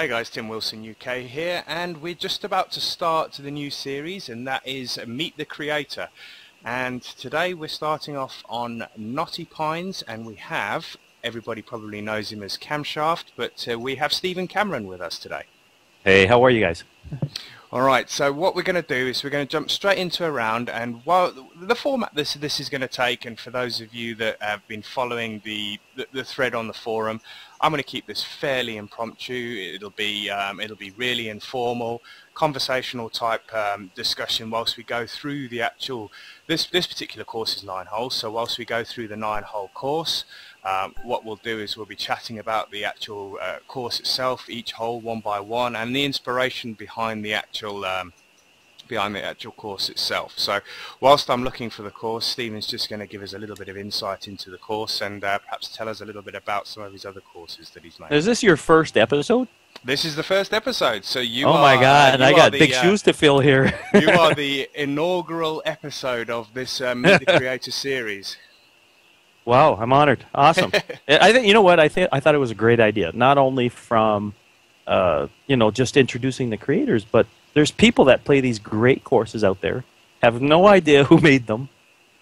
Hey guys, Tim Wilson UK here, and we're just about to start the new series, and that is Meet the Creator. And today we're starting off on Knotty Pines, and we have, everybody probably knows him as Kamshaft, but we have Stephen Cameron with us today. Hey, how are you guys? Alright, so what we're going to do is we're going to jump straight into a round, and while the format this is going to take, and for those of you that have been following the thread on the forum, I'm going to keep this fairly impromptu. It'll be really informal, conversational type discussion whilst we go through the actual, this particular course is 9 holes, so whilst we go through the 9-hole course, what we'll do is we'll be chatting about the actual course itself, each hole one by one, and the inspiration behind the actual course itself. So whilst I'm looking for the course, Stephen's just going to give us a little bit of insight into the course and perhaps tell us a little bit about some of his other courses that he's made. Is this your first episode? This is the first episode, so you Oh my God, I got big shoes to fill here. You are the inaugural episode of this Meet the Creator series. Wow, I'm honored. Awesome. I think, you know what, I thought it was a great idea. Not only from, just introducing the creators, but there's people that play these great courses out there, have no idea who made them,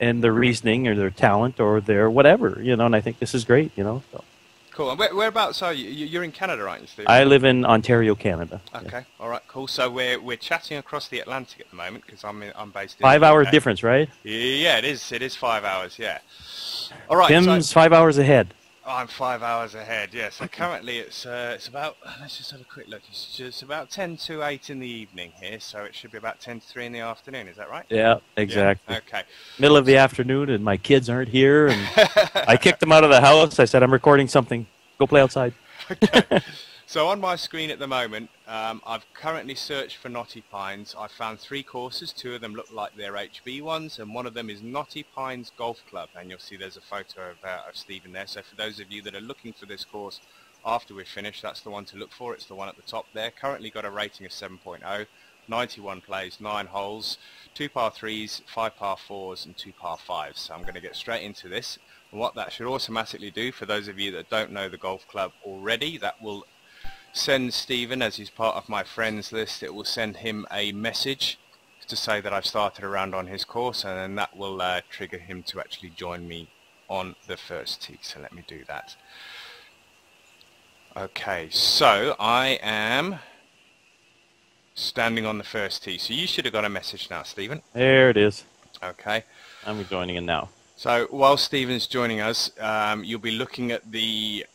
and their reasoning or their talent or their whatever, and I think this is great, So. Cool. And whereabouts are you? You're in Canada, aren't you, Steve? I live in Ontario, Canada. Okay. Yeah. All right. Cool. So we're chatting across the Atlantic at the moment because I'm based in 5 hour difference, right? Yeah, it is. It is 5 hours. Yeah. All right. Tim's 5 hours ahead. I'm 5 hours ahead. Yeah. So currently it's about, let's just have a quick look. It's about 10 to 8 in the evening here, so it should be about 10 to 3 in the afternoon. Is that right? Yeah, exactly. Yeah? Okay. Middle of the afternoon, and my kids aren't here, and I kicked them out of the house. I said, I'm recording something. Go play outside. Okay. So on my screen at the moment, I've currently searched for Knotty Pines. I've found 3 courses. 2 of them look like they're HB ones, and one of them is Knotty Pines Golf Club. And you'll see there's a photo of Stephen there. So for those of you that are looking for this course after we've finished, that's the one to look for. It's the one at the top there. Currently got a rating of 7.0, 91 plays, 9 holes, 2 par 3s, 5 par 4s, and 2 par 5s. So I'm going to get straight into this. And what that should automatically do, for those of you that don't know the golf club already, that will send Stephen, as he's part of my friends list, it will send him a message to say that I've started a round on his course, and then that will trigger him to actually join me on the first tee. So let me do that. Okay, so I am standing on the first tee. So you should have got a message now, Stephen. There it is. Okay. I'm joining in now. So while Stephen's joining us, you'll be looking at the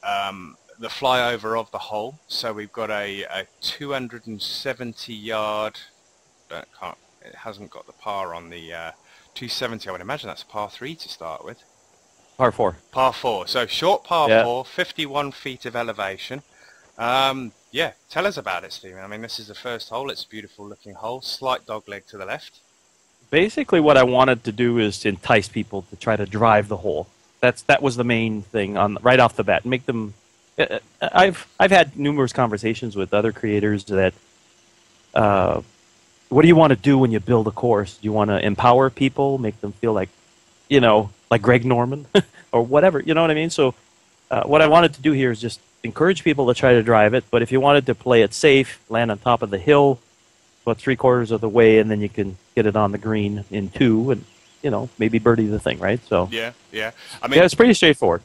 flyover of the hole. So we've got a 270 yard. It hasn't got the par on the 270. I would imagine that's a par 3 to start with. Par 4. Par 4. So short par 4, 51 feet of elevation. Yeah, tell us about it, Stephen. I mean, this is the first hole. It's a beautiful looking hole. Slight dogleg to the left. Basically, what I wanted to do is to entice people to try to drive the hole. That was the main thing right off the bat. Make them. I've had numerous conversations with other creators that. What do you want to do when you build a course? Do you want to empower people, make them feel like, like Greg Norman, or whatever? You know what I mean? So, what I wanted to do here is just encourage people to try to drive it. But if you wanted to play it safe, land on top of the hill, about 3/4 of the way, and then you can get it on the green in 2, and maybe birdie the thing, right? So yeah. I mean, yeah, it's pretty straightforward,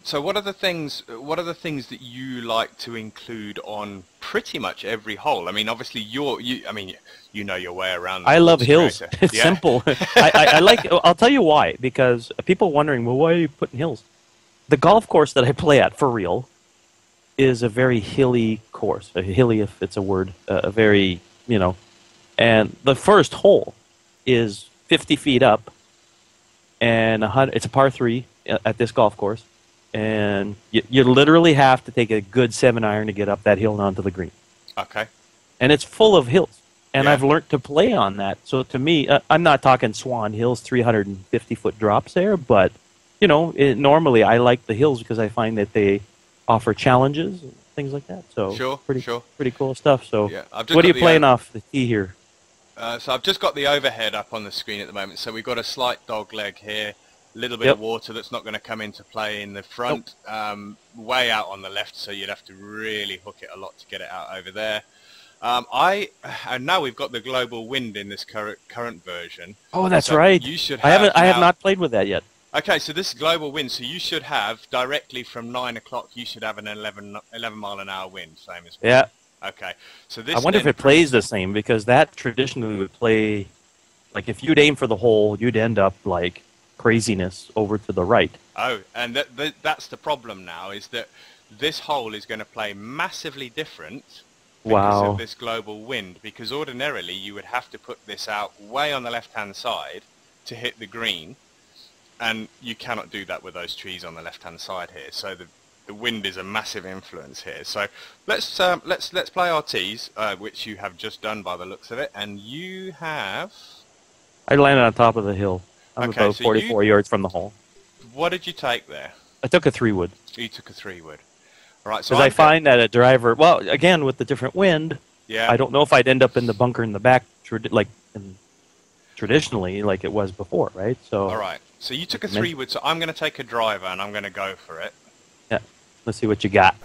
So what are the things that you like to include on pretty much every hole? I mean, obviously you know your way around. I love hills. It's simple. I like. I'll tell you why. Because people wondering, well, why are you putting hills? The golf course that I play at, for real, is a very hilly course. Hilly, if it's a word. A very, and the first hole is 50 feet up, and it's a par 3 at this golf course, and you literally have to take a good 7-iron to get up that hill and onto the green. Okay. And it's full of hills, and I've learned to play on that. So to me, I'm not talking Swan Hills, 350-foot drops there, but normally I like the hills because I find that they offer challenges and things like that. So pretty cool stuff. So what are you playing off the tee here? So I've just got the overhead up on the screen at the moment. So we've got a slight dog leg here. little bit of water that's not going to come into play in the front, way out on the left, so you'd have to really hook it a lot to get it out over there. And now we've got the global wind in this current version. Oh, that's right. You should I have not played with that yet. Okay, so this is global wind, so you should have directly from 9 o'clock. You should have an 11 mile an hour wind, same as yeah. Okay, so this. I wonder if it plays the same, because that traditionally would play, like if you'd aim for the hole, you'd end up like craziness over to the right. Oh, and that's the problem now, is that this hole is going to play massively different because of this global wind, because ordinarily you would have to put this out way on the left-hand side to hit the green, and you cannot do that with those trees on the left-hand side here. So the wind is a massive influence here. So let's play our tees, which you have just done by the looks of it, and you have. I landed on top of the hill. I'm about 44 yards from the hole. What did you take there? I took a 3-wood. You took a 3-wood. All right. So because I find that a driver, well, again with the different wind, I don't know if I'd end up in the bunker in the back, traditionally, like it was before, right? So. All right. So you took a 3-wood. So I'm going to take a driver and I'm going to go for it. Yeah. Let's see what you got.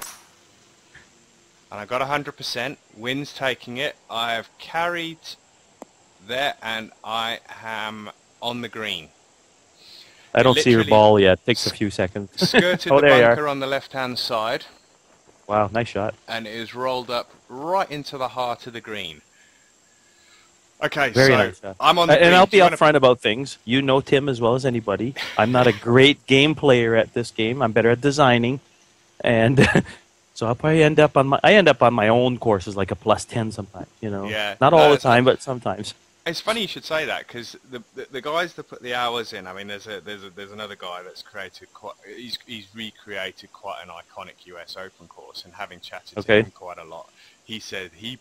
And I got 100%. Wind's taking it. I have carried there, and I am on the green. I don't see your ball yet. It takes a few seconds. Skirted the bunker on the left-hand side. Wow, nice shot. And it is rolled up right into the heart of the green. Okay, very nice shot. I'm on the green. And I'll be upfront about things. You know Tim as well as anybody. I'm not a great game player at this game. I'm better at designing. And so I'll probably end up on my own courses like a +10 sometimes, you know. Yeah. Not all the time, but sometimes. It's funny you should say that, because the guys that put the hours in. I mean, there's another guy that's created he's recreated quite an iconic US Open course, and having chatted to him quite a lot, he said he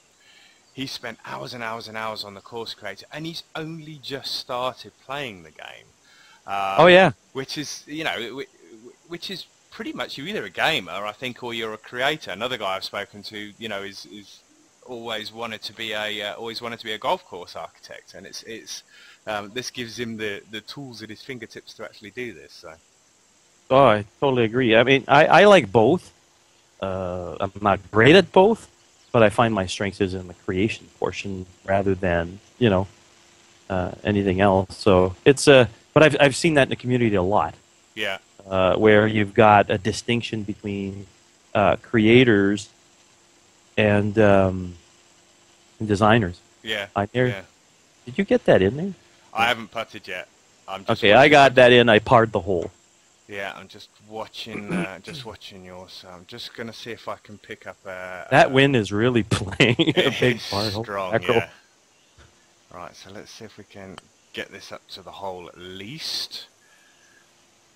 spent hours and hours and hours on the course creator, and he's only just started playing the game. Which is, you know, which is pretty much, you're either a gamer, I think, or you're a creator. Another guy I've spoken to, you know, is always wanted to be a golf course architect, and it's this gives him the tools at his fingertips to actually do this. So. Oh, I totally agree. I mean, I like both. I'm not great at both, but I find my strength is in the creation portion rather than, you know, anything else. So it's but I've seen that in the community a lot. Yeah. Where you've got a distinction between creators and designers. Yeah. Did you get that in there? I haven't putted yet. Okay, I got that in. I parred the hole. Yeah, I'm just watching yours. So I'm just gonna see if I can pick up that wind is really playing a big part. Strong, yeah. Right, so let's see if we can get this up to the hole at least.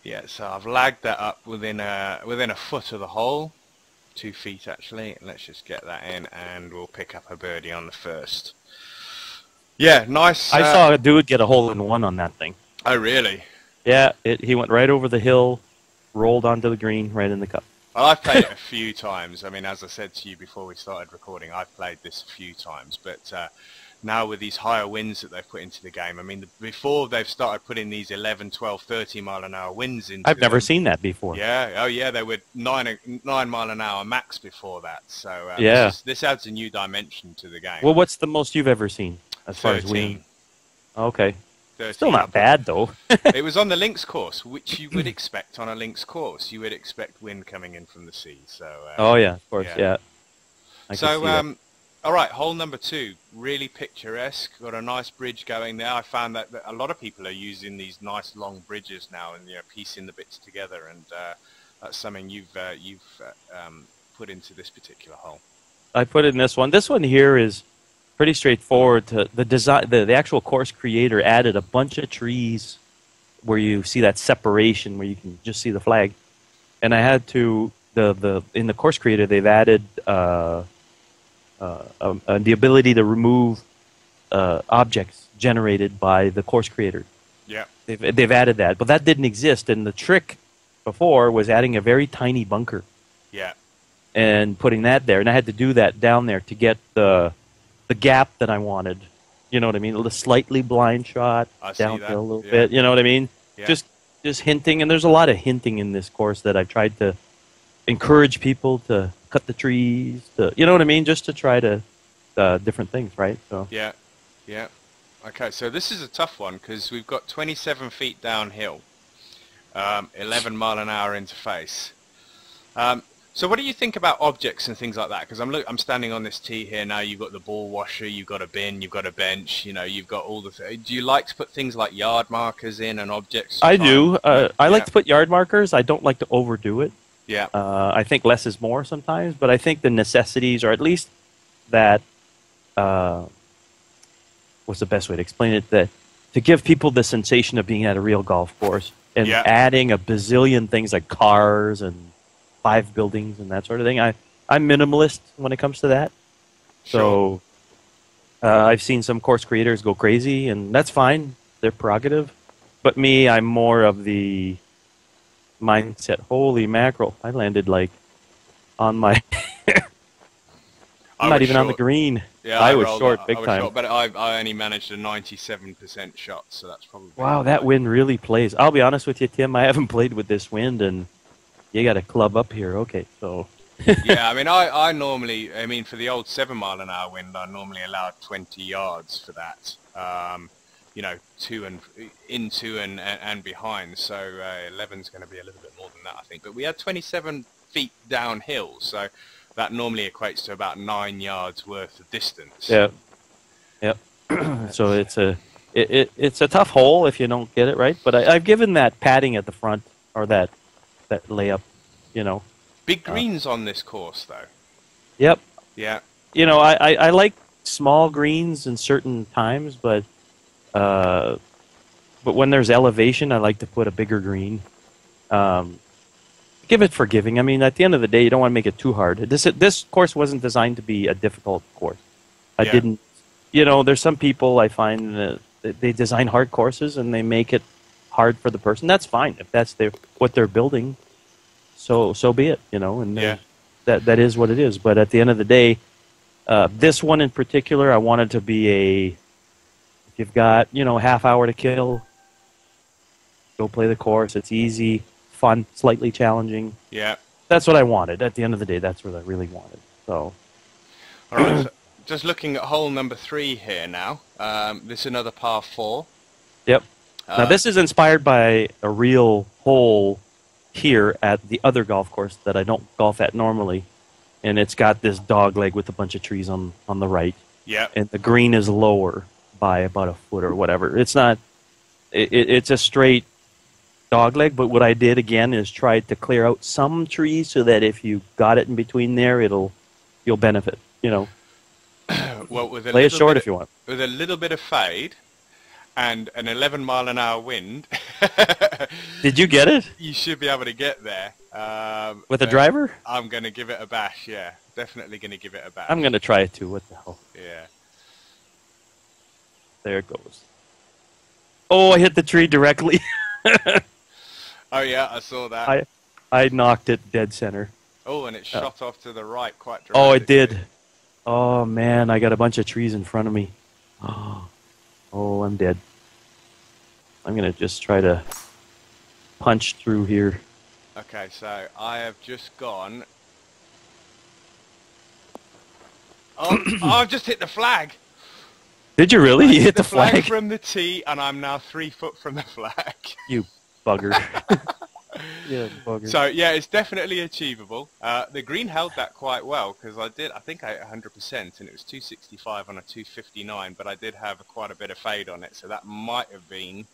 Yeah, so I've lagged that up within a foot of the hole. 2 feet actually. Let's just get that in, and we'll pick up a birdie on the first. Yeah, nice. I saw a dude get a hole-in-one on that thing. Oh, really? Yeah, he went right over the hill, rolled onto the green, right in the cup. Well, I've played it a few times. I mean, as I said to you before we started recording, I've played this a few times. But now with these higher winds that they've put into the game, I mean, before they've started putting these 11, 12, 30 mile an hour winds into I've never seen that before. Yeah, oh yeah, they were 9 mile an hour max before that. So this adds a new dimension to the game. Well, what's the most you've ever seen as far as wind? Okay. 13. Still not bad, though. It was on the links course, which you would expect on a links course. You would expect wind coming in from the sea. So. Oh yeah, of course, yeah. So all right, hole number 2, really picturesque. Got a nice bridge going there. I found that a lot of people are using these nice long bridges now, and piecing the bits together, and that's something you've put into this particular hole. I put in this one. This one here is pretty straightforward. The design, the actual course creator added a bunch of trees where you see that separation, where you can just see the flag. And I had to in the course creator they've added the ability to remove objects generated by the course creator. Yeah, they've added that, but that didn't exist. And the trick before was adding a very tiny bunker. Yeah, and putting that there, and I had to do that down there to get the gap that I wanted. You know what I mean? A slightly blind shot down a little bit. You know what I mean? Yeah. Just just hinting, and there's a lot of hinting in this course that I've tried to encourage people to cut the trees, to, you know what I mean, just to try to different things, right? So Yeah, yeah. Okay, so this is a tough one because we've got 27 feet downhill, 11 mile an hour interface. So what do you think about objects and things like that? Because I'm standing on this tee here now. You've got the ball washer, you've got a bin, you've got a bench. You know, you've got all the. Do you like to put things like yard markers in and objects? I do. I like to put yard markers. I don't like to overdo it. Yeah. I think less is more sometimes, but I think the necessities, or at least that. What's the best way to explain it? That to give people the sensation of being at a real golf course and adding a bazillion things like cars and 5 buildings and that sort of thing. I'm minimalist when it comes to that. Sure. So I've seen some course creators go crazy, and that's fine. They're prerogative. But me, I'm more of the mindset. Holy mackerel. I landed like on my... I'm not even on the green. Yeah, I was short big time. Short, but I only managed a 97% shot, so that's probably... Wow, that wind really plays. I'll be honest with you, Tim, I haven't played with this wind, and you got a club up here. Okay, so... Yeah, I mean, I normally... I mean, for the old 7 mile an hour wind, I normally allowed 20 yards for that. You know, into and behind, so 11's going to be a little bit more than that, I think. But we had 27 feet downhill, so... That normally equates to about 9 yards worth of distance. Yeah, yep. So it's a tough hole if you don't get it right. But I've given that padding at the front, or that layup, you know. Big greens on this course, though. Yep. Yeah. You know, I like small greens in certain times, but when there's elevation, I like to put a bigger green. Give it forgiving. I mean, at the end of the day, you don't want to make it too hard. This course wasn't designed to be a difficult course. I didn't, you know, there's some people I find that they design hard courses and they make it hard for the person. That's fine if that's what they're building. So be it, you know, and that is what it is. But at the end of the day, this one in particular, I wanted to be if you've got, you know, a half hour to kill, go play the course. It's easy. Fun, slightly challenging. Yeah. That's what I wanted. At the end of the day, that's what I really wanted. So. All right. So just looking at hole number 3 here now. This is another par 4. Yep. Now this is inspired by a real hole here at the other golf course that I don't golf at normally, and it's got this dog leg with a bunch of trees on the right. Yeah. And the green is lower by about a foot or whatever. It's not. It's a straight dogleg, but what I did again is try to clear out some trees so that if you got it in between there, you'll benefit. You know, well, with a play it short if you want. With a little bit of fade and an 11 mile an hour wind. Did you get it? You should be able to get there. With a driver? I'm going to give it a bash. Yeah, definitely going to give it a bash. I'm going to try it too. What the hell? Yeah. There it goes. Oh, I hit the tree directly. Oh yeah, I saw that. I knocked it dead center. Oh, and it shot off to the right quite dramatically. Oh, it did. Oh man, I got a bunch of trees in front of me. Oh, I'm dead. I'm gonna just try to punch through here. Okay, so I have just gone. Oh, I've just hit the flag. Did you really? You hit the flag from the tee, and I'm now 3 foot from the flag. You bugger. Yeah, bugger. So yeah, it's definitely achievable. The green held that quite well because I think I hit 100%, and it was 265 on a 259, but I did have quite a bit of fade on it, so that might have been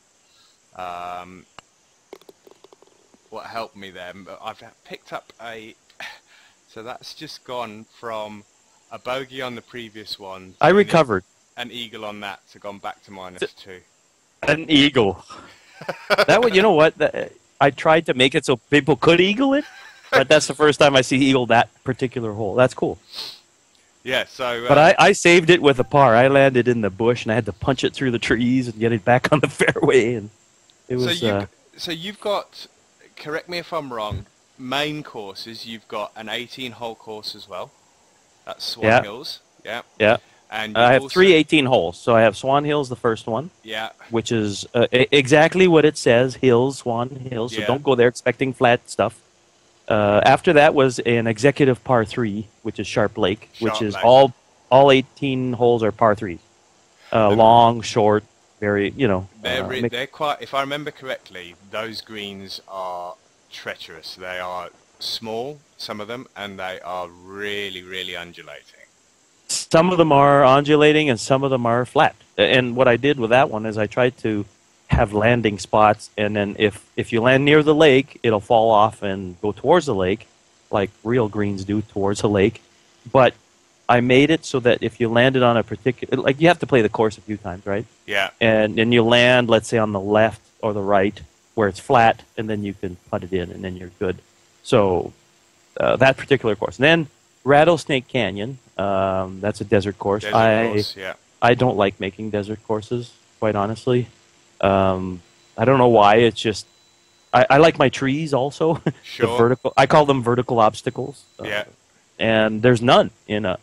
what helped me there. But I've picked up so that's just gone from a bogey on the previous one. I recovered. An eagle on that, so gone back to -2. An eagle. That would, you know what? I tried to make it so people could eagle it, but that's the first time I see eagle that particular hole. That's cool. Yeah, so... but I saved it with a par. I landed in the bush, and I had to punch it through the trees and get it back on the fairway. And it was... So you've got, correct me if I'm wrong, main courses, you've got an 18-hole course as well. That's Swan Hills. Yeah. Yeah. And I have also, 3 18 holes. So I have Swan Hills, the first one, yeah, which is exactly what it says, hills, Swan Hills. So yeah. don't go there expecting flat stuff. After that was an executive par 3, which is Sharp Lake, which Sharp is Lake. all 18 holes are par 3s. Long, short, very, They're quite. If I remember correctly, those greens are treacherous. They are small, some of them, and they are really, really undulating. some of them are undulating and some of them are flat. And what I did with that one is I tried to have landing spots, and then if you land near the lake, it'll fall off and go towards the lake, like real greens do towards the lake. But I made it so that if you landed on a particular, like you have to play the course a few times, right? Yeah. And then you land, let's say, on the left or the right where it's flat, and then you can putt it in, and then you're good. So that particular course. And then Rattlesnake Canyon, that's a desert course. Desert course, yeah. I don't like making desert courses, quite honestly. I don't know why. It's just I like my trees also. Sure. The vertical. I call them vertical obstacles. Yeah. And there's none in a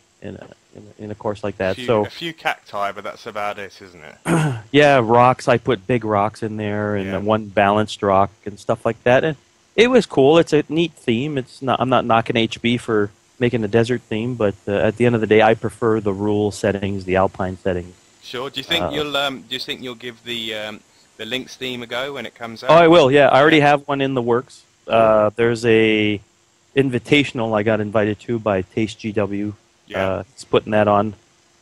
course like that. A few cacti, but that's about it, isn't it? Yeah, rocks. I put big rocks in there, and one balanced rock and stuff like that. And it was cool. It's a neat theme. It's not. I'm not knocking HB for making a desert theme, but at the end of the day, I prefer the rural settings, the alpine settings. Sure. Do you think you'll give the Lynx theme a go when it comes out? Oh, I will. Yeah, I already have one in the works. There's a invitational I got invited to by Taste GW. Yeah. He's putting that on,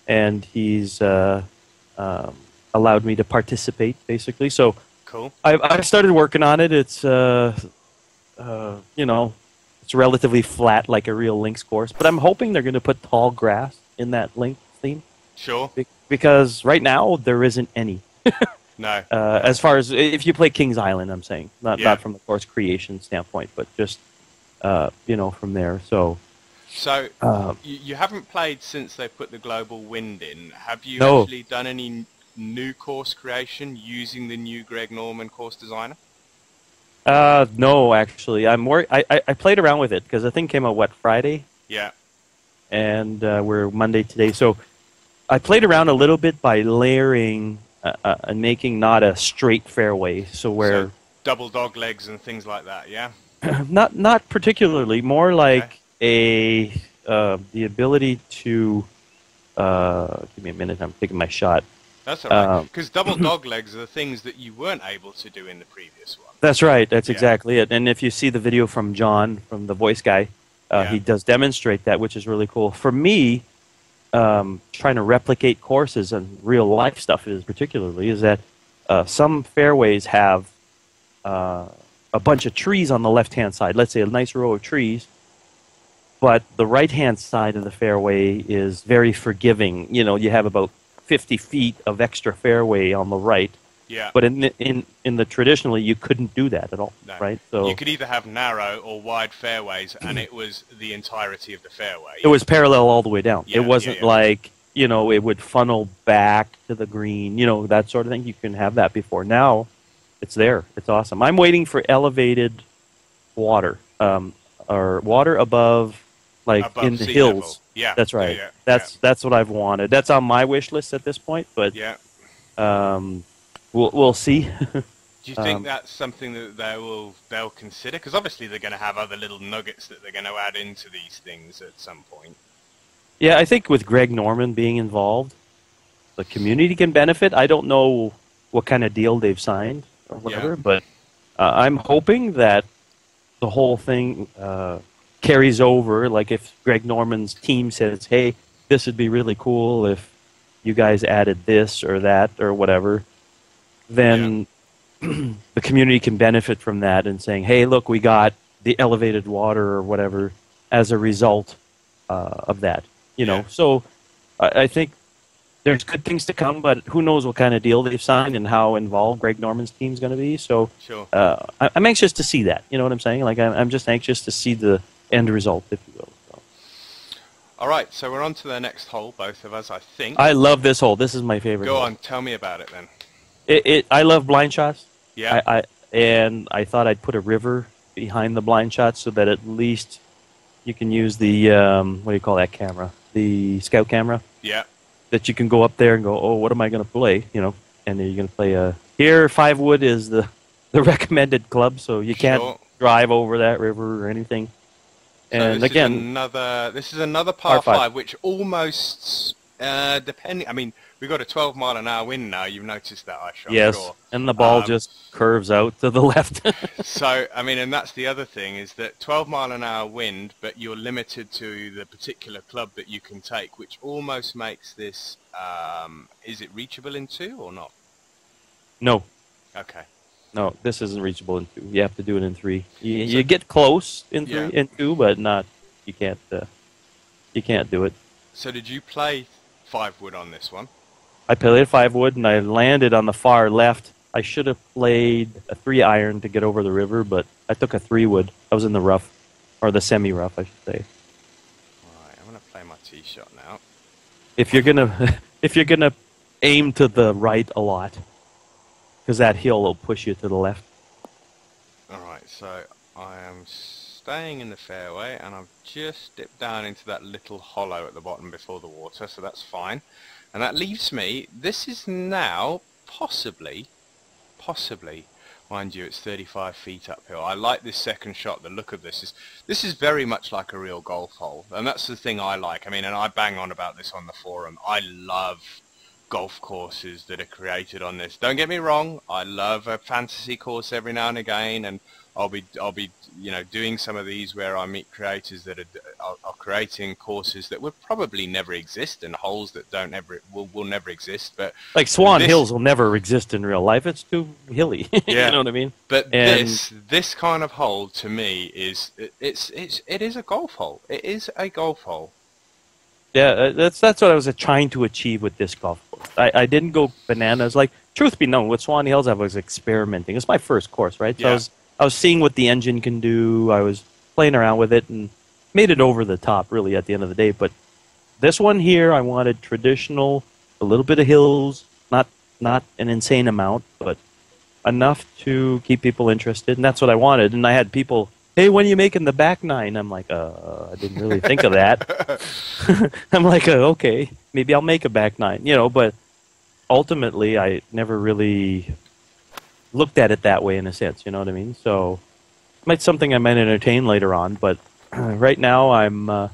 and he's allowed me to participate, basically. So cool. I've started working on it. It's it's relatively flat, like a real links course. But I'm hoping they're going to put tall grass in that link theme. Sure. Because right now there isn't any. No. As far as if you play Kings Island, I'm saying not from the course creation standpoint, but just from there. So you haven't played since they put the global wind in. Have you No. actually done any new course creation using the new Greg Norman course designer? No, actually, I played around with it because the thing came out Friday. Yeah. And we're Monday today, so I played around a little bit by layering and making not a straight fairway, so double dog legs and things like that. Yeah. not particularly, more like the ability to give me a minute. I'm taking my shot. That's all right. Because double dog legs are the things that you weren't able to do in the previous one. That's right. That's exactly it. And if you see the video from John, from the voice guy, he does demonstrate that, which is really cool. For me, trying to replicate courses and real life stuff is that some fairways have a bunch of trees on the left-hand side. Let's say a nice row of trees. But the right-hand side of the fairway is very forgiving. You have about 50 feet of extra fairway on the right. Yeah. But in the traditionally, you couldn't do that at all, right? So you could either have narrow or wide fairways, and it was the entirety of the fairway. It was parallel all the way down. Yeah, it wasn't like it would funnel back to the green, that sort of thing. You can have that before. Now, it's there. It's awesome. I'm waiting for elevated water, or water above in the hills. Level. Yeah, that's right. That's what I've wanted. That's on my wish list at this point. But we'll see. Do you think that's something that they'll consider? Because obviously they're going to have other little nuggets that they're going to add into these things at some point. Yeah, I think with Greg Norman being involved, the community can benefit. I don't know what kind of deal they've signed or whatever, but I'm hoping that the whole thing carries over. Like if Greg Norman's team says, hey, this would be really cool if you guys added this or that or whatever, then the community can benefit from that and saying, hey, look, we got the elevated water or whatever as a result of that. So I think there's good things to come, but who knows what kind of deal they've signed and how involved Greg Norman's team's going to be. So sure. I'm anxious to see that. You know what I'm saying? Like I'm just anxious to see the end result, if you will. So. All right, so we're on to the next hole, both of us, I think. I love this hole. This is my favorite hole. Go on, tell me about it then. I love blind shots. Yeah. And I thought I'd put a river behind the blind shots so that at least you can use the what do you call that camera? The scout camera. Yeah. that you can go up there and go, oh, what am I going to play? You know, and then you're going to play here 5 wood is the recommended club, so you can't drive over that river or anything. And so again, this is another par 5, which almost depending. I mean, we've got a 12-mile-an-hour wind now. You've noticed that, I'm sure. Yes, and the ball just curves out to the left. So, I mean, and that's the other thing, is that 12-mile-an-hour wind, but you're limited to the particular club that you can take, which almost makes this, is it reachable in 2 or not? No. Okay. No, this isn't reachable in 2. You have to do it in 3. You get close in 3 in 2, but not. You can't do it. So did you play 5 wood on this one? I played 5 wood, and I landed on the far left. I should have played a 3-iron to get over the river, but I took a 3 wood. I was in the rough, or the semi-rough, I should say. Right, I'm gonna play my tee shot now. If you're gonna aim to the right a lot, because that hill will push you to the left. Alright, so I am staying in the fairway, and I've just dipped down into that little hollow at the bottom before the water, so that's fine. And that leaves me, this is now possibly, mind you, it's 35 feet uphill. I like this second shot. The look of this is very much like a real golf hole, and that's the thing I like. I mean, and I bang on about this on the forum. I love golf courses that are created on this. Don't get me wrong, I love a fantasy course every now and again, and I'll be you know, doing some of these where I meet creators that are creating courses that would probably never exist, and holes that will never exist. But like Swan Hills will never exist in real life. It's too hilly. Yeah. You know what I mean? But this kind of hole to me is it is a golf hole. It is a golf hole. Yeah, that's what I was trying to achieve with this golf course. I didn't go bananas. Like, truth be known, with Swan Hills I was experimenting. It's my first course, right? So yeah. I was seeing what the engine can do. I was playing around with it and made it over the top, really, at the end of the day. But this one here, I wanted traditional, a little bit of hills, not an insane amount, but enough to keep people interested. And that's what I wanted. And I had people, hey, when are you making the back 9? I'm like, I didn't really think of that. I'm like, okay, maybe I'll make a back 9, you know, but ultimately I never really looked at it that way in a sense, you know what I mean? So it's something I might entertain later on, but right now I'm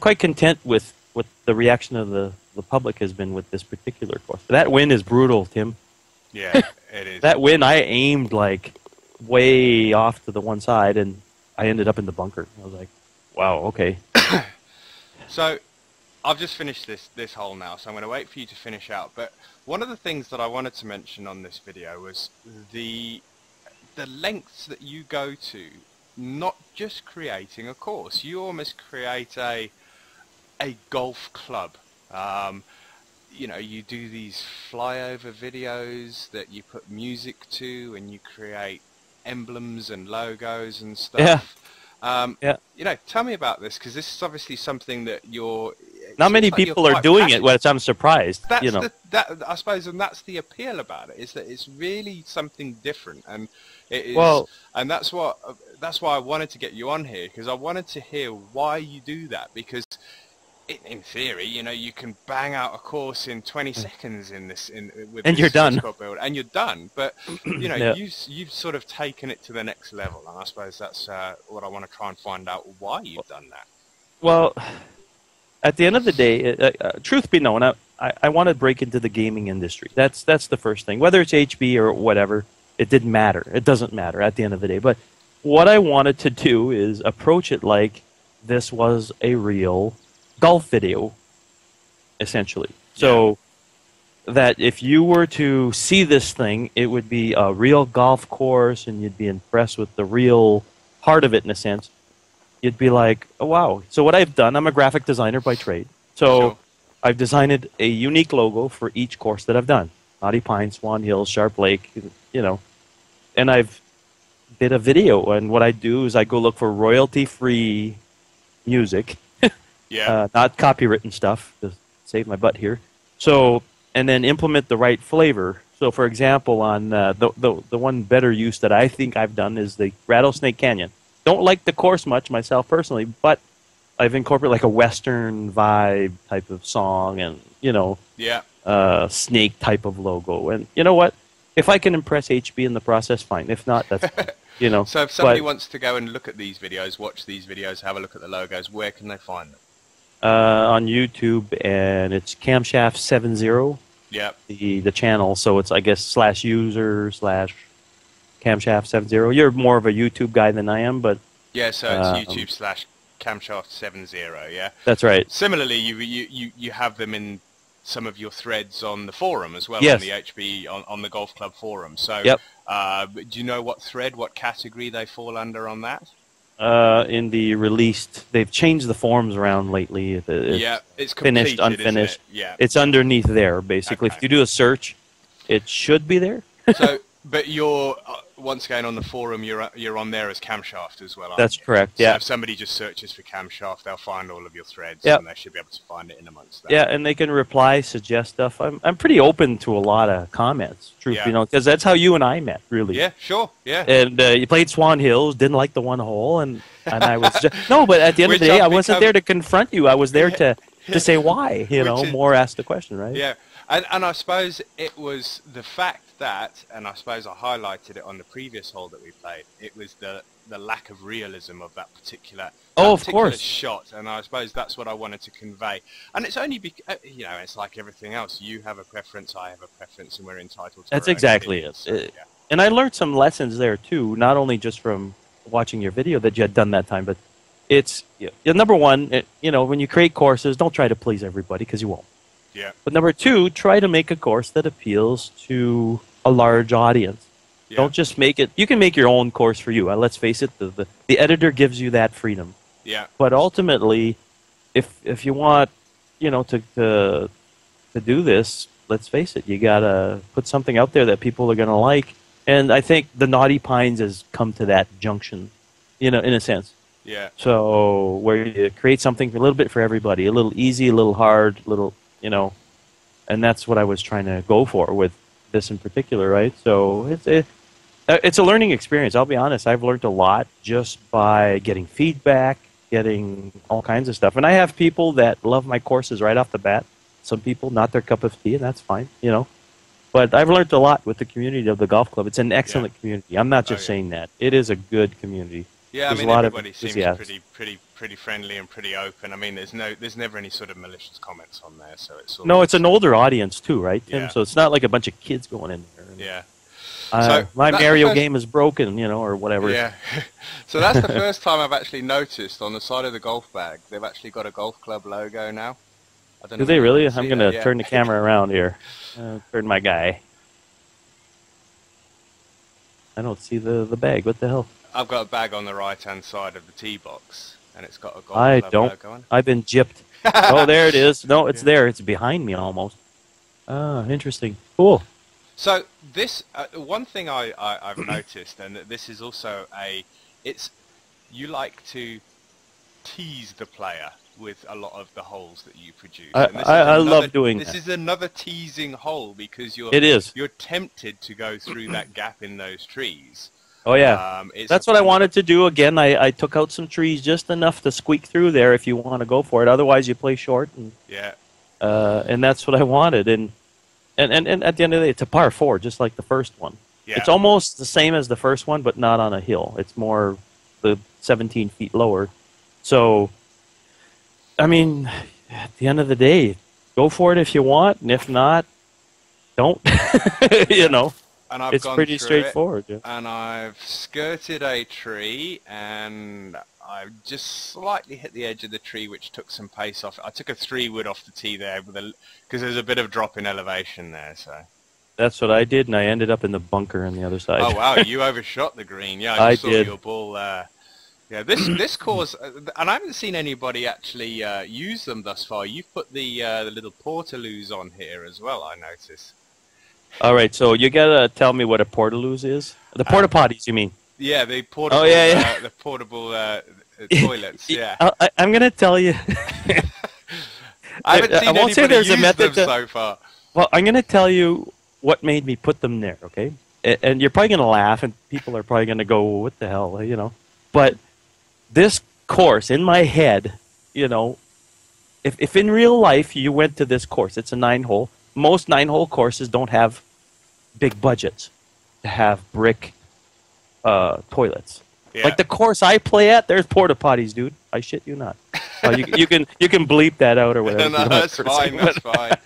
quite content with what the reaction of the public has been with this particular course. That wind is brutal, Tim. Yeah, it is. That wind, I aimed like way off to the one side, and I ended up in the bunker. I was like, wow, okay. So I've just finished this hole now, so I'm going to wait for you to finish out. But one of the things that I wanted to mention on this video was the lengths that you go to, not just creating a course. You almost create a golf club. You know, you do these flyover videos that you put music to, and you create emblems and logos and stuff. Yeah. You know, tell me about this, because this is obviously something that not many people are doing it, which I'm surprised. That's you know, I suppose, and that's the appeal about it, is that it's really something different, and it is. Well, and that's why I wanted to get you on here, because I wanted to hear why you do that, because in theory, you know, you can bang out a course in 20 seconds and you're done. Build, and you're done. But you know, yeah. you've sort of taken it to the next level, and I suppose that's what I want to try and find out, why you've done that. Well, at the end of the day, truth be known, I want to break into the gaming industry. That's the first thing. Whether it's HB or whatever, it didn't matter. It doesn't matter at the end of the day. But what I wanted to do is approach it like this was a real golf video, essentially. So that if you were to see this thing, it would be a real golf course, and you'd be impressed with the real part of it, in a sense. You'd be like, oh, wow. So what I've done, I'm a graphic designer by trade. So I've designed a unique logo for each course that I've done. Knotty Pines, Swan Hills, Sharp Lake, you know. And I've did a video, and what I do is I go look for royalty-free music. Not copywritten stuff, to save my butt here. So, and then implement the right flavor. So, for example, on the one better use that I think I've done is the Rattlesnake Canyon. Don't like the course much myself personally, but I've incorporated like a Western vibe type of song, and Yeah. snake type of logo. And you know what? If I can impress HB in the process, fine. If not, that's fine. So if somebody wants to go and look at these videos, watch these videos, have a look at the logos, where can they find them? On YouTube, and it's Kamshaft 70. Yep. The channel. So it's, I guess, /user/Kamshaft 70. You're more of a YouTube guy than I am, but yeah. So it's YouTube/Kamshaft 70. Yeah. That's right. Similarly, you have them in some of your threads on the forum as well, yes. on the HB on the golf club forum. So, yep. Do you know what thread, what category they fall under on that? In the released, they've changed the forums around lately. It's finished, completed, unfinished. Isn't it? Yeah, it's underneath there basically. Okay. If you do a search, it should be there. So, but you're once again on the forum. You're on there as Kamshaft as well. That's you? correct. So yeah. if somebody just searches for Kamshaft, they'll find all of your threads, yep. and they should be able to find it in amongst that. Yeah, and they can reply, suggest stuff. I'm pretty open to a lot of comments, truth because that's how you and I met, really. Yeah, sure. Yeah. And you played Swan Hills, didn't like the one hole, and I was just no. But at the end of the day, I wasn't there to confront you. I was there to say why. More ask the question, right? Yeah, and I suppose it was the fact that, and I suppose I highlighted it on the previous hole that we played. It was the lack of realism of that particular of course shot, and I suppose that's what I wanted to convey. And it's only because it's like everything else. You have a preference, I have a preference, and we're entitled to. That's exactly it. So, yeah. And I learned some lessons there too, not only just from watching your video that you had done that time, but it's number one. When you create courses, don't try to please everybody because you won't. Yeah. But number two, try to make a course that appeals to a large audience. Yeah. Don't just make it. You can make your own course for you. Let's face it, the editor gives you that freedom. Yeah. But ultimately, if you want, to do this, let's face it, you gotta put something out there that people are gonna like. And I think the Knotty Pines has come to that junction, in a sense. Yeah. So where you create something a little bit for everybody, a little easy, a little hard, and that's what I was trying to go for with this in particular, right? So it's a learning experience. I'll be honest. I've learned a lot just by getting feedback, getting all kinds of stuff. And I have people that love my courses right off the bat. Some people, not their cup of tea, and that's fine, But I've learned a lot with the community of the golf club. It's an excellent community. I'm not just saying that. It is a good community. Yeah, there's everybody seems pretty friendly and pretty open. I mean, there's never any sort of malicious comments on there, so it's all no. It's an older audience too, right, Tim? Yeah. So it's not like a bunch of kids going in there. Yeah. So my Mario game is broken, or whatever. Yeah. So that's the first time I've actually noticed on the side of the golf bag they've actually got a golf club logo now. I don't know. Do they really? I'm going to turn the camera around here. Turn my guy. I don't see the bag. What the hell? I've got a bag on the right-hand side of the tee box, and it's got a golf club logo on it. I've been gypped. Oh, there it is. No, it's there. It's behind me almost. Interesting. Cool. So this one thing I've noticed, and this is also you like to tease the player with a lot of the holes that you produce. I love doing that. This is another teasing hole because you're tempted to go through that gap in those trees. Oh yeah, that's what I wanted to do. Again, I took out some trees just enough to squeak through there if you want to go for it. Otherwise, you play short. And, and that's what I wanted. And at the end of the day, it's a par 4, just like the first one. Yeah. It's almost the same as the first one, but not on a hill. It's more the 17 feet lower. So, I mean, at the end of the day, go for it if you want, and if not, don't. And I've it's gone pretty through straightforward. It, and I've skirted a tree, and I just slightly hit the edge of the tree, which took some pace off. I took a 3-wood off the tee there because there's a bit of drop in elevation there. So that's what I did, and I ended up in the bunker on the other side. Oh wow, you overshot the green. Yeah, I saw your ball. Yeah, this course, and I haven't seen anybody actually use them thus far. You've put the little portaloos on here as well, I notice. All right, so you gotta tell me what a portaloos is. The porta potties, you mean? Yeah, the portable. The portable toilets. Yeah. I'm gonna tell you. I haven't seen anybody use them so far. Well, I'm gonna tell you what made me put them there. Okay, and you're probably gonna laugh, and people are probably gonna go, "What the hell?" But this course in my head, you know, if in real life you went to this course, it's a 9-hole. Most 9-hole courses don't have big budgets to have brick toilets. Yeah. Like the course I play at, there's porta potties, dude. I shit you not. You can bleep that out or whatever. No, that's fine. That's fine.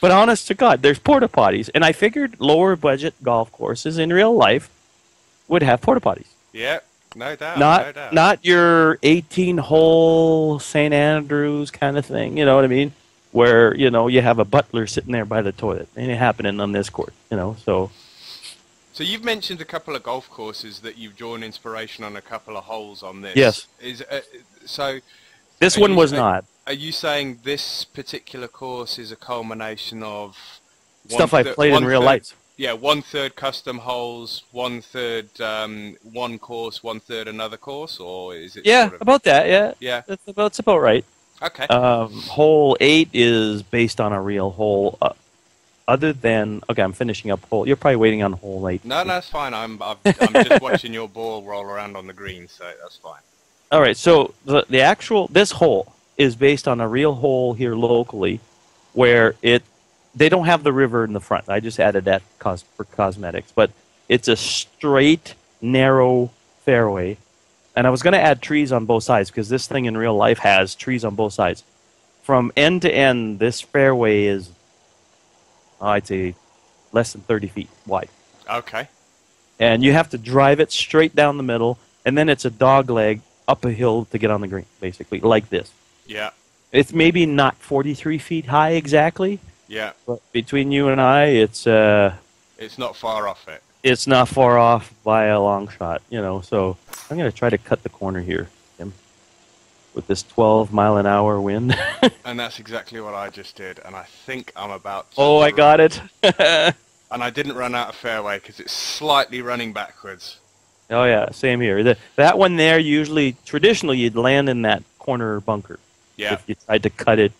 But honest to God, there's porta potties, and I figured lower budget golf courses in real life would have porta potties. Yeah, no doubt. Not your 18-hole St. Andrews kind of thing. You know what I mean? Where you have a butler sitting there by the toilet. Ain't happening on this court. So. So you've mentioned a couple of golf courses that you've drawn inspiration on a couple of holes on this. Yes. So. This one was not. Are you saying this particular course is a culmination of stuff I've played in real life? Yeah, 1/3 custom holes, 1/3 one course, 1/3 another course, or is it? Yeah, sort of... about that. Yeah, yeah, that's about right. Okay. Hole 8 is based on a real hole. Other than I'm finishing up hole. You're probably waiting on hole 8. No, that's fine. I'm just watching your ball roll around on the green, so that's fine. All right, so this hole is based on a real hole here locally, where they don't have the river in the front. I just added that for cosmetics, but it's a straight, narrow fairway, and I was going to add trees on both sides because this thing in real life has trees on both sides. From end to end, this fairway is, I'd say, less than 30 feet wide. Okay. And you have to drive it straight down the middle, and then it's a dog leg up a hill to get on the green, basically, like this. Yeah. It's maybe not 43 feet high exactly. Yeah. But between you and I, it's not far off it. It's not far off by a long shot, So I'm going to try to cut the corner here, Tim, with this 12-mile-an-hour wind. And that's exactly what I just did, and I think I'm about to... Oh, I got it. And I didn't run out of fairway because it's slightly running backwards. Oh, yeah, same here. That one there, traditionally, you'd land in that corner bunker. Yeah. If you tried to cut it.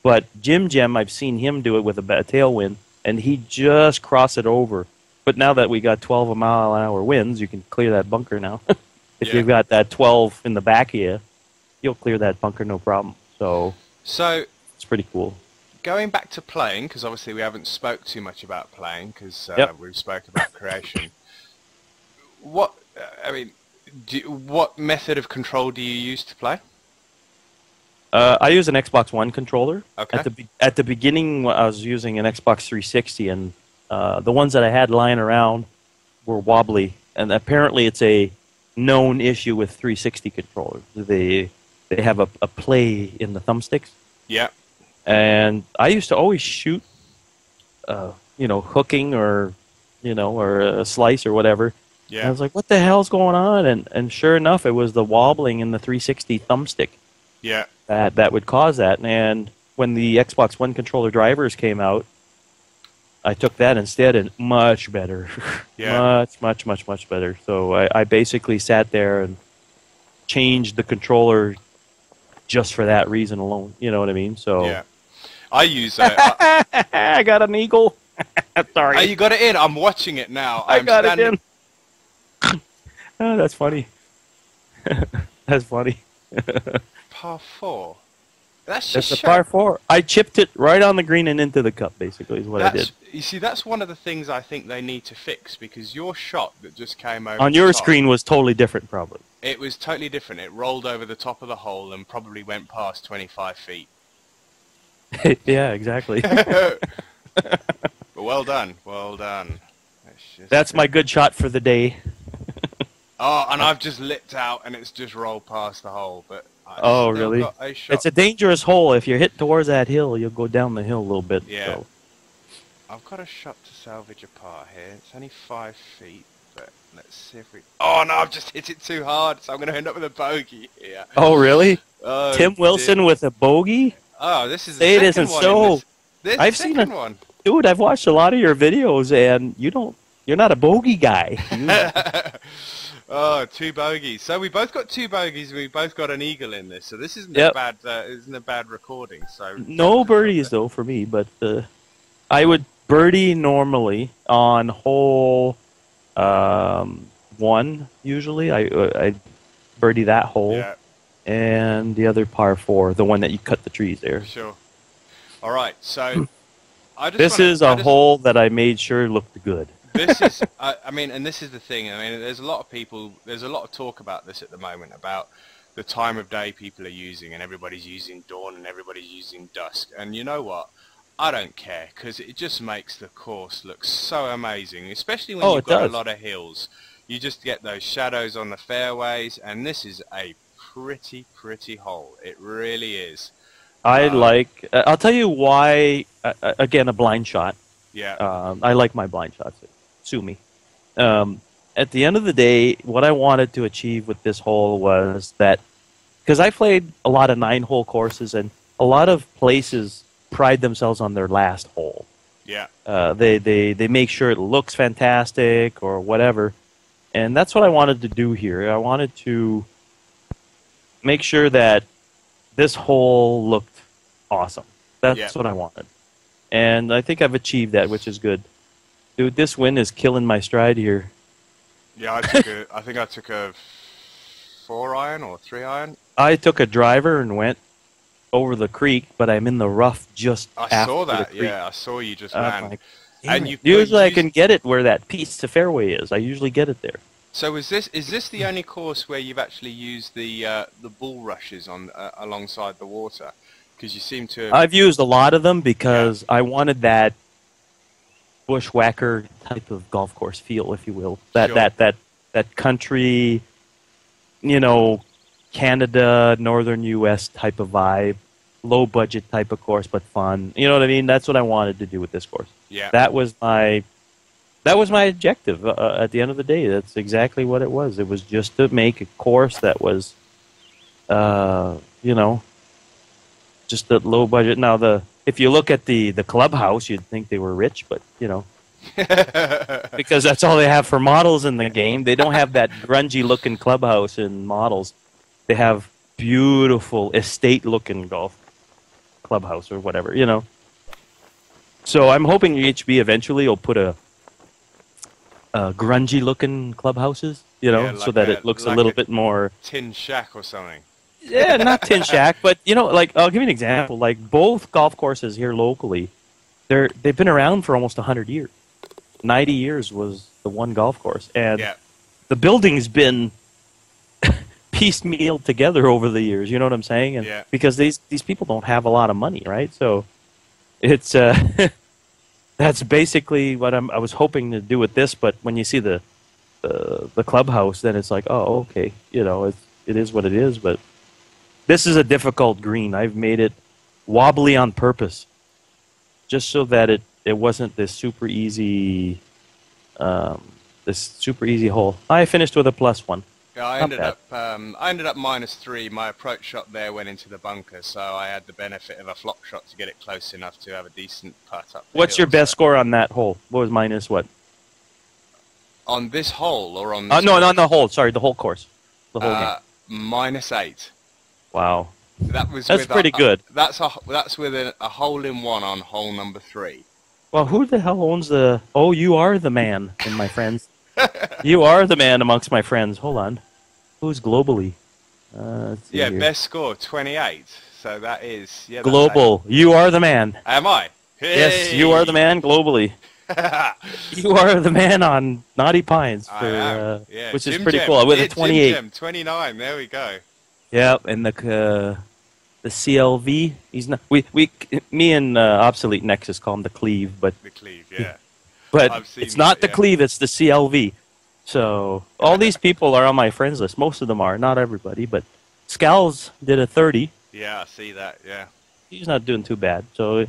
But Jim, I've seen him do it with a tailwind, and he just crossed it over. But now that we got 12-mile-an-hour winds, you can clear that bunker now. If you've got that 12 in the back of you, you'll clear that bunker no problem. So it's pretty cool. Going back to playing, because obviously we haven't spoke too much about playing, because we've spoke about creation. What method of control do you use to play? I use an Xbox One controller. Okay. At the beginning, I was using an Xbox 360, and the ones that I had lying around were wobbly. And apparently, it's a known issue with 360 controllers. They have a play in the thumbsticks. Yeah. And I used to always shoot, hooking or a slice or whatever. Yeah. And I was like, what the hell's going on? And sure enough, it was the wobbling in the 360 thumbstick. Yeah. That would cause that. And when the Xbox One controller drivers came out, I took that instead, and much better. Yeah. much better. So I basically sat there and changed the controller just for that reason alone. You know what I mean? So yeah. I use I got an eagle. Sorry. Oh, you got it in. I'm watching it now. I got it in. Oh, that's funny. That's funny. Par 4. That's a par 4. I chipped it right on the green and into the cup, basically, is what I did. You see, that's one of the things I think they need to fix, because your shot that just came over on your screen was totally different, probably. It was totally different. It rolled over the top of the hole and probably went past 25 feet. Yeah, exactly. But well done. Well done. That's my good shot for the day. Oh, and I've just lipped out and it's just rolled past the hole. But oh, really? It's a dangerous hole. If you're hit towards that hill, you'll go down the hill a little bit. Yeah. So. I've got a shot to salvage a par here. It's only 5 feet, but let's see if we... Oh, no, I've just hit it too hard, so I'm going to end up with a bogey here. Oh, really? Oh, Tim Wilson with a bogey? Oh, this is the second one. So. I've seen one. Dude, I've watched a lot of your videos, and you're not a bogey guy. Oh, 2 bogeys. So we both got 2 bogeys. We both got an eagle in this. So this isn't a bad recording. So no birdies though for me, but I would birdie normally on hole 1 usually. I birdie that hole, and the other par 4, the one that you cut the trees there. Sure. All right. So This is a hole that I made sure looked good. This is, I mean, and this is the thing. I mean, there's a lot of people, there's a lot of talk about this at the moment, about the time of day people are using, and everybody's using dawn and everybody's using dusk. And you know what? I don't care, because it just makes the course look so amazing, especially when you've got a lot of hills. You just get those shadows on the fairways, and this is a pretty hole. It really is. I'll tell you why, again, a blind shot. Yeah. I like my blind shots. Sue me. At the end of the day, what I wanted to achieve with this hole was that, because I played a lot of 9-hole courses, and a lot of places pride themselves on their last hole. Yeah. They make sure it looks fantastic or whatever, and that's what I wanted to do here. I wanted to make sure that this hole looked awesome. That's what I wanted. And I think I've achieved that, which is good. Dude, this wind is killing my stride here. Yeah, I think I took a 4-iron or 3-iron. I took a driver and went over the creek, but I'm in the rough just after I saw that, the creek. yeah. I saw you just land. And usually I can get it where that piece to fairway is. I usually get it there. So is this the only course where you've actually used the bulrushes on alongside the water? Because you seem to... I've used a lot of them because I wanted that bushwhacker type of golf course feel, if you will. That country, you know, Canada, northern U.S. type of vibe, low budget type of course, but fun. You know what I mean? That's what I wanted to do with this course. Yeah. That was my objective. At the end of the day, that's exactly what it was. It was just to make a course that was, you know, just a low budget. Now, if you look at the clubhouse, you'd think they were rich, but, you know, because that's all they have for models in the game. They don't have that grungy-looking clubhouse in models. They have beautiful estate-looking golf clubhouse or whatever, you know. So I'm hoping HB eventually will put a grungy-looking clubhouses, you know, so that it looks a little bit more... Tin Shack or something. Yeah, not Tin Shack, but, you know, like, I'll give you an example. Like, both golf courses here locally, they've been around for almost 100 years. 90 years was the one golf course. And the building's been piecemealed together over the years, you know what I'm saying? And because these people don't have a lot of money, right? So it's that's basically what I was hoping to do with this, but when you see the clubhouse, then it's like, oh, okay, you know, it is what it is, but this is a difficult green. I've made it wobbly on purpose, just so that it wasn't this super easy hole. I finished with a +1. Yeah, I ended up -3. My approach shot there went into the bunker, so I had the benefit of a flop shot to get it close enough to have a decent putt up. What's your best score on that hole? What was minus what? On this hole or on this no, not the hole. Sorry, the whole course. The whole game. -8. Wow. That's pretty good. That's with a hole-in-one on hole number 3. Well, who the hell owns the... Oh, you are the man, and my friends. You are the man amongst my friends. Hold on. Who's globally? Yeah, best score, 28. So that is... Yeah, global. You are the man. Am I? Hey! Yes, you are the man globally. You are the man on Knotty Pines, which is pretty cool. With a 28. Jim, 29, there we go. Yeah, and the CLV. He's not. Me and Obsolete Nexus call him the Cleave, but the Cleave, yeah. But it's not the Cleave; it's the CLV. So all these people are on my friends list. Most of them are, not everybody. But Scals did a 30. Yeah, I see that. Yeah, he's not doing too bad. So,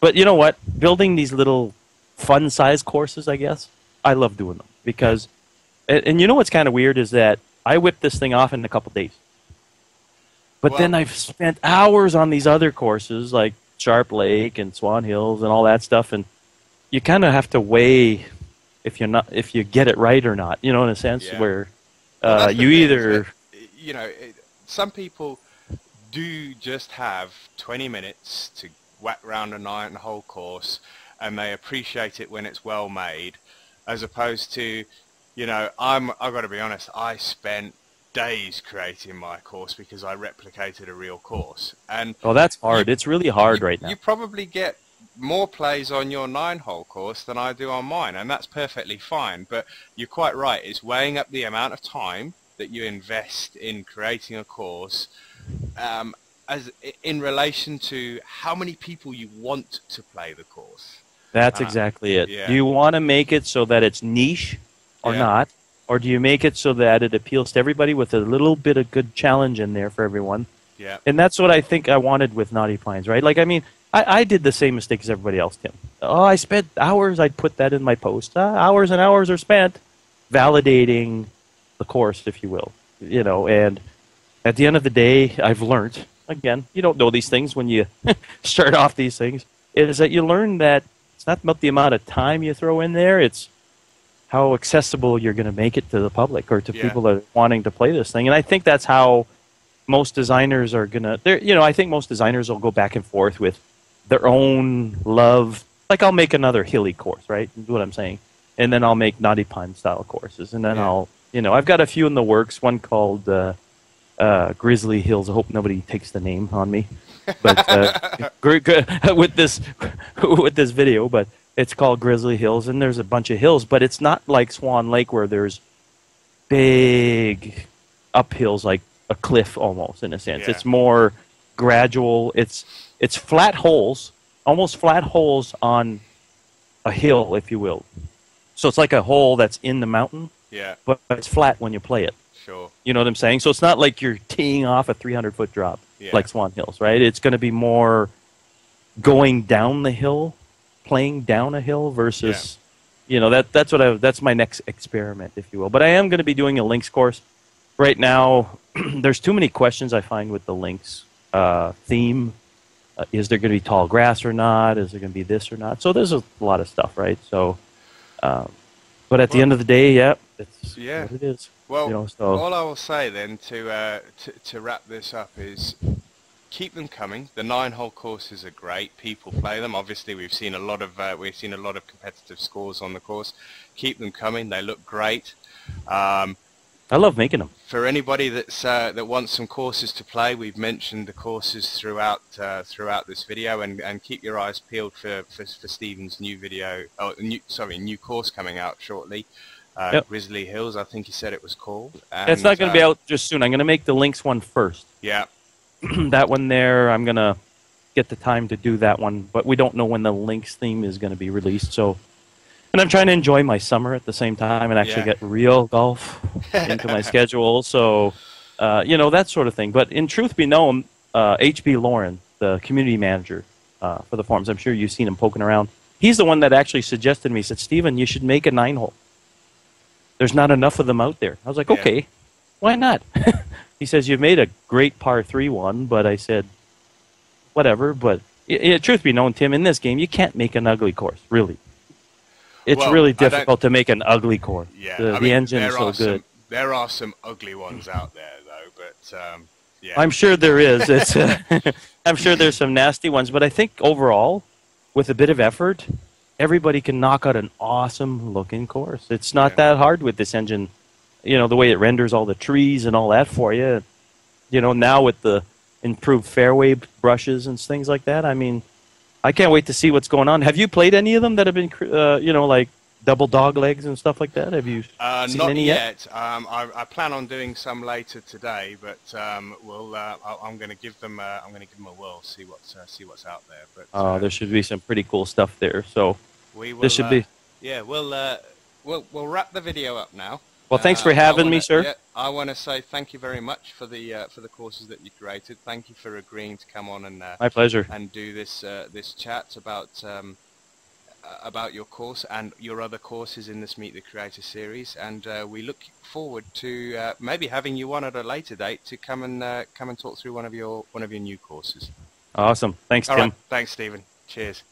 but you know what? Building these little fun-sized courses, I guess I love doing them because, and you know what's kind of weird is that I whipped this thing off in a couple days. But then I've spent hours on these other courses like Sharp Lake and Swan Hills and all that stuff, and you kind of have to weigh if you get it right or not. You know, in a sense where you either some people do just have 20 minutes to whack round a 9-hole course, and they appreciate it when it's well made, as opposed to, I've got to be honest, I spent days creating my course because I replicated a real course. And Oh, that's hard. It's really hard right now. You probably get more plays on your 9-hole course than I do on mine, and that's perfectly fine. But you're quite right. It's weighing up the amount of time that you invest in creating a course as in relation to how many people you want to play the course. That's exactly it. Yeah. Do you want to make it so that it's niche or not? Or do you make it so that it appeals to everybody with a little bit of good challenge in there for everyone? Yeah. And that's what I think I wanted with Knotty Pines, right? Like, I mean, I did the same mistake as everybody else, Tim. Oh, I spent hours. I'd put that in my post. Hours and hours are spent validating the course, if you will. You know, and at the end of the day, I've learned, again, you don't know these things when you start off these things, is that you learn that it's not about the amount of time you throw in there. It's how accessible you're going to make it to the public or to people that are wanting to play this thing. And I think that's how most designers are going to, you know, I think most designers will go back and forth with their own love. Like, I'll make another hilly course, right? Is what I'm saying. And then I'll make Knotty Pine style courses. And then I'll, you know, I've got a few in the works, one called Grizzly Hills. I hope nobody takes the name on me. But with this video, but it's called Grizzly Hills, and there's a bunch of hills, but it's not like Swan Lake where there's big uphills, like a cliff almost, in a sense. It's more gradual. It's flat holes, almost flat holes on a hill, if you will. So it's like a hole that's in the mountain, but it's flat when you play it. Sure. You know what I'm saying? So it's not like you're teeing off a 300-foot drop like Swan Hills, right? It's going to be more going down the hill, playing down a hill versus, you know, that's my next experiment, if you will. But I am going to be doing a links course. Right now, there's too many questions I find with the links theme. Is there going to be tall grass or not? Is there going to be this or not? So there's a lot of stuff, right? So, but at the end of the day, it's what it is. Well, you know, so. All I will say then to wrap this up is keep them coming. The 9-hole courses are great. People play them. Obviously, we've seen a lot of competitive scores on the course. Keep them coming. They look great. I love making them. For anybody that wants some courses to play, we've mentioned the courses throughout this video, and keep your eyes peeled for Stephen's new video. New course coming out shortly. Grizzly Hills, I think he said it was called. And, it's not going to be out just soon. I'm going to make the links one first. Yeah. That one there, I'm going to get the time to do that one, but we don't know when the links theme is going to be released. So, and I'm trying to enjoy my summer at the same time and actually get real golf into my schedule. So, you know, that sort of thing. But in truth be known, H.B. Lauren, the community manager for the forums, I'm sure you've seen him poking around. He's the one that actually suggested to me, he said, Stephen, you should make a 9-hole. There's not enough of them out there. I was like, okay, why not? He says, you've made a great par 3 one, but I said, whatever. But truth be known, Tim, in this game, you can't make an ugly course, really. It's really difficult to make an ugly course. Yeah, the engine is so good. There are some ugly ones out there, though, but I'm sure there is. It's, I'm sure there's some nasty ones, but I think overall, with a bit of effort, everybody can knock out an awesome-looking course. It's not that hard with this engine. You know, the way it renders all the trees and all that for you. You know, now with the improved fairway brushes and things like that, I mean, I can't wait to see what's going on. Have you played any of them that have been, you know, like double dog legs and stuff like that? Have you seen any yet? I plan on doing some later today, but I'm going to give them a whirl, see what's out there. But there should be some pretty cool stuff there. So this should be. Yeah, we'll wrap the video up now. Well, thanks for having me, sir. Yeah, I want to say thank you very much for the courses that you created. Thank you for agreeing to come on and my pleasure, and do this chat about your course and your other courses in this Meet the Creator series. And we look forward to maybe having you on at a later date to come and talk through one of your new courses. Awesome. Thanks, Tim. All right. Thanks, Stephen. Cheers.